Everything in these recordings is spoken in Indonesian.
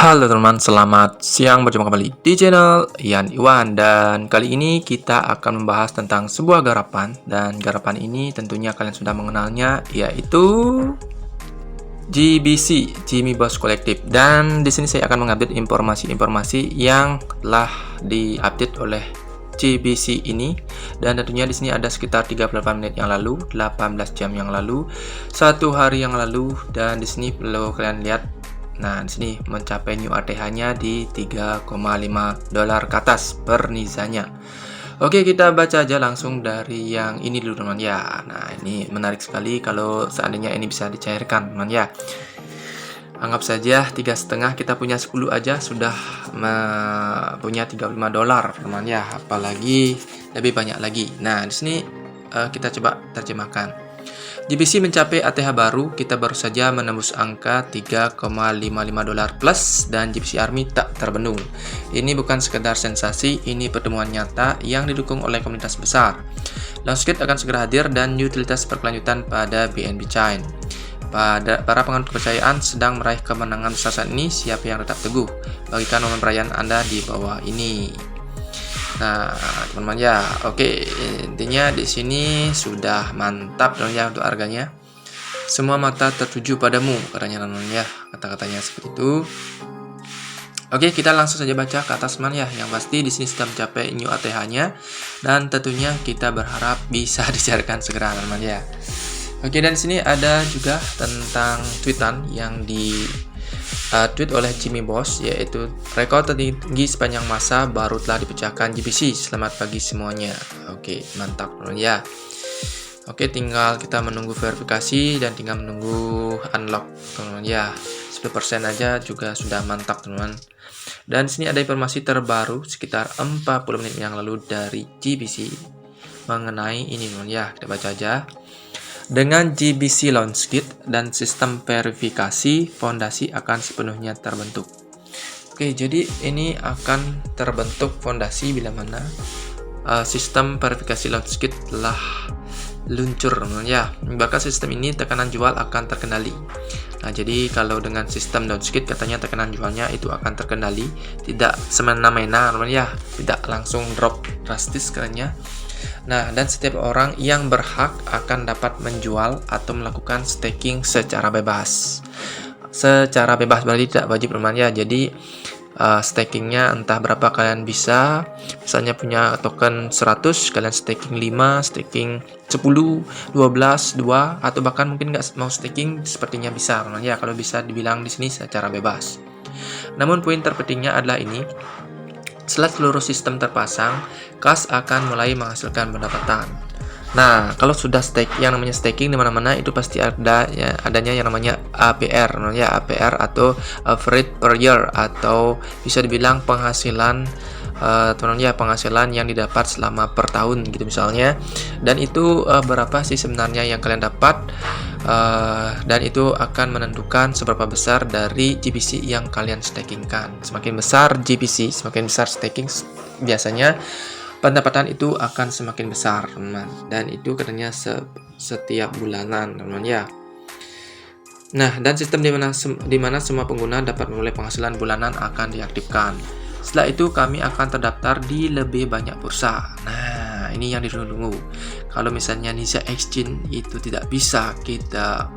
Halo teman-teman, selamat siang, berjumpa kembali di channel Ian Iwan. Dan kali ini kita akan membahas tentang sebuah garapan. Dan garapan ini tentunya kalian sudah mengenalnya, yaitu GBC, Jimmy Boss Collective. Dan di sini saya akan mengupdate informasi-informasi yang telah diupdate oleh GBC ini. Dan tentunya di sini ada sekitar 38 menit yang lalu, 18 jam yang lalu, 1 hari yang lalu. Dan di sini perlu kalian lihat. Nah, di sini mencapai new ATH-nya di $3,5 ke atas per Nizanya. Oke, kita baca aja langsung dari yang ini dulu teman ya. Nah, ini menarik sekali kalau seandainya ini bisa dicairkan teman ya. Anggap saja 3,5, kita punya 10 aja sudah punya $35 teman ya. Apalagi lebih banyak lagi. Nah, di sini kita coba terjemahkan. GBC mencapai ATH baru, kita baru saja menembus angka $3,55 plus dan GBC Army tak terbendung. Ini bukan sekedar sensasi, ini pertemuan nyata yang didukung oleh komunitas besar. Launchkit akan segera hadir dan utilitas berkelanjutan pada BNB Chain. Para penganut kepercayaan sedang meraih kemenangan besar saat ini, siapa yang tetap teguh? Bagikan momen perayaan Anda di bawah ini. Nah, teman-teman ya, oke, intinya di sini sudah mantap teman ya untuk harganya. Semua mata tertuju padamu, katanya teman ya, kata-katanya seperti itu. Oke, kita langsung saja baca ke atas teman ya. Yang pasti di sini sudah mencapai new ATH-nya dan tentunya kita berharap bisa dicarikan segera teman ya. Oke, dan di sini ada juga tentang tweetan yang tweet oleh Jimmy Boss, yaitu rekor tertinggi sepanjang masa baru telah dipecahkan GBC. Selamat pagi semuanya. Oke, mantap teman ya. Oke, tinggal kita menunggu verifikasi dan tinggal menunggu unlock teman ya. 10% aja juga sudah mantap teman. Dan di sini ada informasi terbaru sekitar 40 menit yang lalu dari GBC mengenai ini teman ya. Kita baca aja. Dengan GBC Launchkit dan sistem verifikasi, fondasi akan sepenuhnya terbentuk. Oke, jadi ini akan terbentuk fondasi bila mana sistem verifikasi Launchkit telah luncur ya. Bahkan sistem ini tekanan jual akan terkendali. Nah, jadi kalau dengan sistem Launchkit katanya tekanan jualnya itu akan terkendali, tidak semena-mena ya, tidak langsung drop drastis katanya. Nah, dan setiap orang yang berhak akan dapat menjual atau melakukan staking secara bebas. Secara bebas berarti tidak wajib teman ya. Jadi stakingnya entah berapa kalian bisa. Misalnya punya token 100, kalian staking 5, staking 10, 12, 2, atau bahkan mungkin nggak mau staking, sepertinya bisa teman ya. Kalau bisa dibilang di sini secara bebas. Namun poin terpentingnya adalah ini. Setelah seluruh sistem terpasang, kas akan mulai menghasilkan pendapatan. Nah, kalau sudah yang namanya staking di mana-mana itu pasti ada ya, adanya yang namanya APR, namanya APR atau average per year, atau bisa dibilang penghasilan teman-teman ya, penghasilan yang didapat selama per tahun gitu misalnya. Dan itu berapa sih sebenarnya yang kalian dapat? Dan itu akan menentukan seberapa besar dari GBC yang kalian stakingkan. Semakin besar GBC, semakin besar staking, biasanya pendapatan itu akan semakin besar teman. Dan itu katanya setiap bulanan teman ya. Nah, dan sistem di mana semua pengguna dapat memulai penghasilan bulanan akan diaktifkan. Setelah itu kami akan terdaftar di lebih banyak bursa. Nah, ini yang ditunggu-tunggu. Kalau misalnya Nisa Exchange itu tidak bisa kita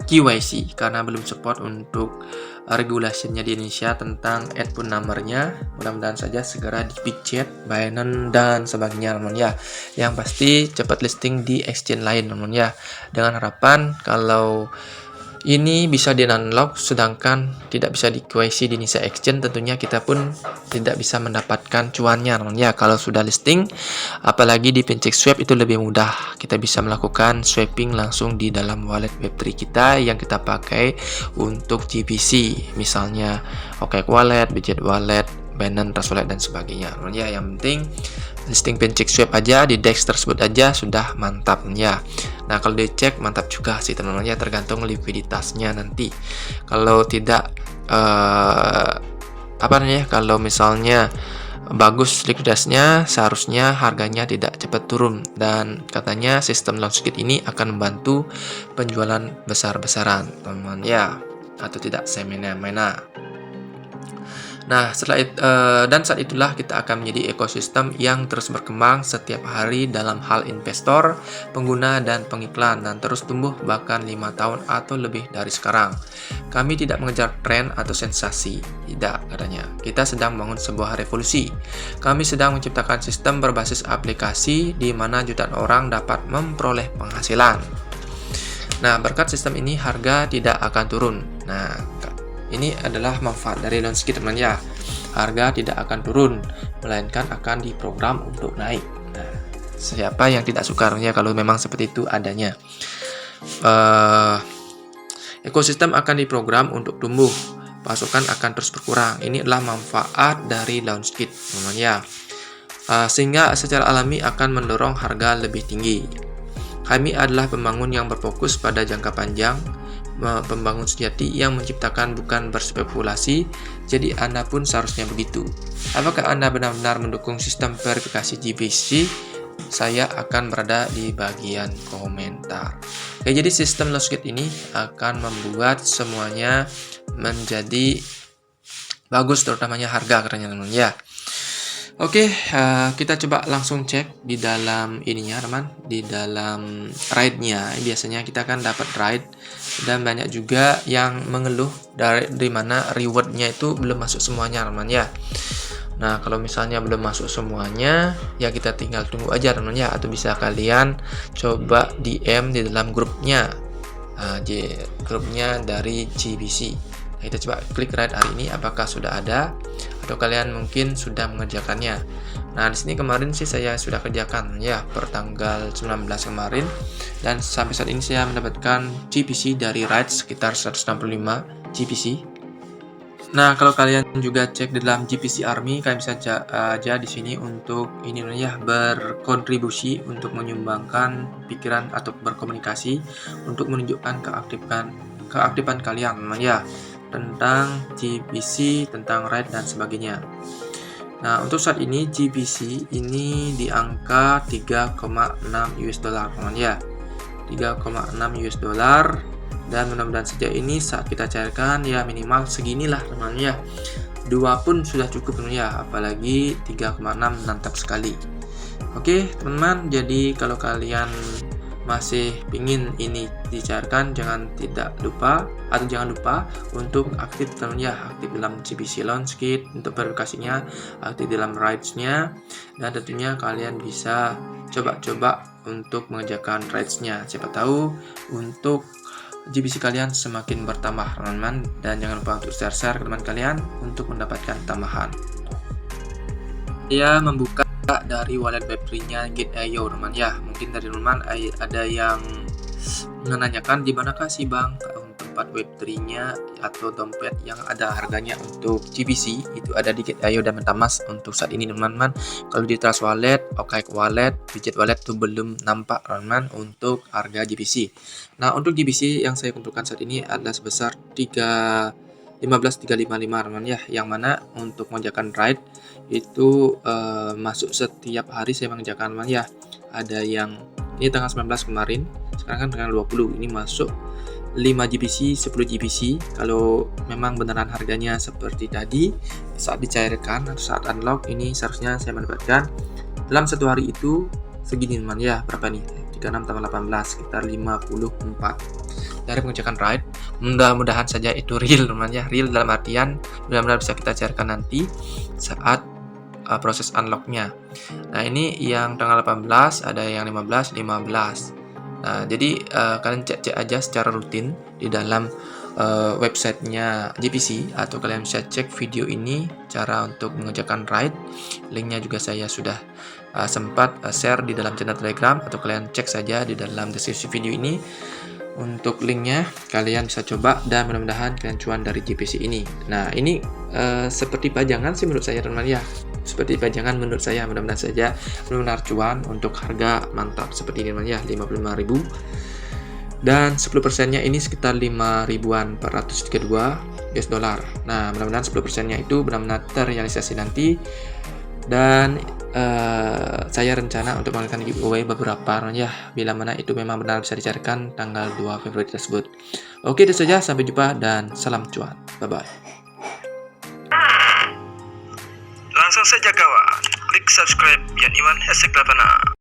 KYC karena belum support untuk regulasinya di Indonesia tentang add phone number-nya. Mudah-mudahan saja segera di Bigchat, Binance dan sebagainya teman ya. Yang pasti cepat listing di exchange lain teman ya. Dengan harapan kalau ini bisa di-unlock sedangkan tidak bisa di-KYC di Nisa Exchange, tentunya kita pun tidak bisa mendapatkan cuannya teman ya. Kalau sudah listing, apalagi di PancakeSwap itu lebih mudah. Kita bisa melakukan swapping langsung di dalam wallet Web3 kita yang kita pakai untuk GBC, misalnya OKX Wallet, Bigchat Wallet, Binance Trust Wallet dan sebagainya teman ya. Yang penting listing PancakeSwap aja di DEX tersebut aja sudah mantap ya. Nah, kalau dicek mantap juga sih teman-teman ya, tergantung likuiditasnya nanti. Kalau tidak kalau misalnya bagus likuiditasnya, seharusnya harganya tidak cepat turun. Dan katanya sistem Launchkit ini akan membantu penjualan besar-besaran teman-teman ya, atau tidak semena-mena. Nah, dan saat itulah kita akan menjadi ekosistem yang terus berkembang setiap hari dalam hal investor, pengguna, dan pengiklan, dan terus tumbuh bahkan 5 tahun atau lebih dari sekarang. Kami tidak mengejar tren atau sensasi, tidak katanya. Kita sedang membangun sebuah revolusi. Kami sedang menciptakan sistem berbasis aplikasi di mana jutaan orang dapat memperoleh penghasilan. Nah, berkat sistem ini harga tidak akan turun. Nah, ini adalah manfaat dari LaunchKit, teman ya. Harga tidak akan turun, melainkan akan diprogram untuk naik. Nah, siapa yang tidak suka ya kalau memang seperti itu adanya. Ekosistem akan diprogram untuk tumbuh, pasokan akan terus berkurang. Ini adalah manfaat dari LaunchKit, teman ya. Sehingga secara alami akan mendorong harga lebih tinggi. Kami adalah pembangun yang berfokus pada jangka panjang, pembangun sejati yang menciptakan bukan berspekulasi, jadi Anda pun seharusnya begitu. Apakah Anda benar-benar mendukung sistem verifikasi GBC? Saya akan berada di bagian komentar. Oke, jadi sistem LaunchKit ini akan membuat semuanya menjadi bagus, terutamanya harga katanya teman ya. Oke, kita coba langsung cek di dalam ininya teman, di dalam ride-nya. Biasanya kita akan dapat ride, dan banyak juga yang mengeluh dari mana reward-nya itu belum masuk semuanya teman ya. Nah, kalau misalnya belum masuk semuanya, ya kita tinggal tunggu aja teman ya, atau bisa kalian coba DM di dalam grupnya, grupnya dari GBC. Nah, kita coba klik ride hari ini apakah sudah ada, atau kalian mungkin sudah mengerjakannya. Nah, di sini kemarin sih saya sudah kerjakan ya, per tanggal 19 kemarin, dan sampai saat ini saya mendapatkan GBC dari ride sekitar 165 GBC. Nah, kalau kalian juga cek di dalam GBC Army, kalian bisa aja di sini untuk ini ya, berkontribusi untuk menyumbangkan pikiran atau berkomunikasi untuk menunjukkan keaktifan kalian ya, tentang GBC, tentang ride dan sebagainya. Nah, untuk saat ini GBC ini di angka 3,6 US dollar teman ya, 3,6 US dollar, dan mudah-mudahan saja ini saat kita cairkan ya minimal seginilah teman ya. 2 pun sudah cukup teman ya, apalagi 3,6 mantap sekali. Oke teman-teman, jadi kalau kalian masih pingin ini dicairkan, jangan lupa untuk aktif teman ya, aktif dalam GBC LaunchKit untuk verifikasinya, aktif dalam rides-nya, dan tentunya kalian bisa coba-coba untuk mengerjakan rides-nya. Siapa tahu untuk GBC kalian semakin bertambah teman-teman, dan jangan lupa untuk share ke teman kalian untuk mendapatkan tambahan. Dia membuka dari wallet Web3-nya Gate.io teman ya. Mungkin dari teman ada yang menanyakan di manakah sih Bang tempat Web3-nya atau dompet yang ada harganya untuk GBC. Itu ada di Gate.io dan MetaMask untuk saat ini teman-teman. Kalau di Trust Wallet, OKX Wallet, Digit Wallet itu belum nampak teman-teman untuk harga GBC. Nah, untuk GBC yang saya kumpulkan saat ini adalah sebesar 15.355 teman ya, yang mana untuk mengerjakan ride itu masuk setiap hari saya mengerjakan teman ya. Ada yang ini tanggal 19 kemarin, sekarang kan tanggal 20, ini masuk 5 GBC, 10 GBC. Kalau memang beneran harganya seperti tadi saat dicairkan atau saat unlock, ini seharusnya saya mendapatkan dalam satu hari itu segini teman ya. Berapa nih? 36 tambah 18 sekitar 54 dari mengerjakan ride. Mudah-mudahan saja itu real teman ya, real dalam artian benar-benar bisa kita cairkan nanti saat proses unlocknya. Nah, ini yang tanggal 18, ada yang 15. Nah, jadi kalian cek aja secara rutin di dalam websitenya GBC, atau kalian bisa cek video ini cara untuk mengerjakan ride. Linknya juga saya sudah sempat share di dalam channel Telegram, atau kalian cek saja di dalam deskripsi video ini untuk linknya. Kalian bisa coba dan mudah-mudahan kalian cuan dari GBC ini. Nah, ini seperti pajangan sih menurut saya teman ya, seperti pajangan menurut saya. Mudah-mudahan saja benar-benar cuan untuk harga mantap seperti ini teman ya, 55.000, dan 10%-nya ini sekitar 5.432 US dollar. Nah, mudah-mudahan 10%-nya itu benar-benar terrealisasi nanti, dan saya rencana untuk melakukan giveaway beberapa ya, bila mana itu memang benar bisa dicarikan tanggal 2 Februari tersebut. Oke, itu saja, sampai jumpa dan salam cuan. Bye bye. Langsung saja kawan, klik subscribe Yan Iwan #8.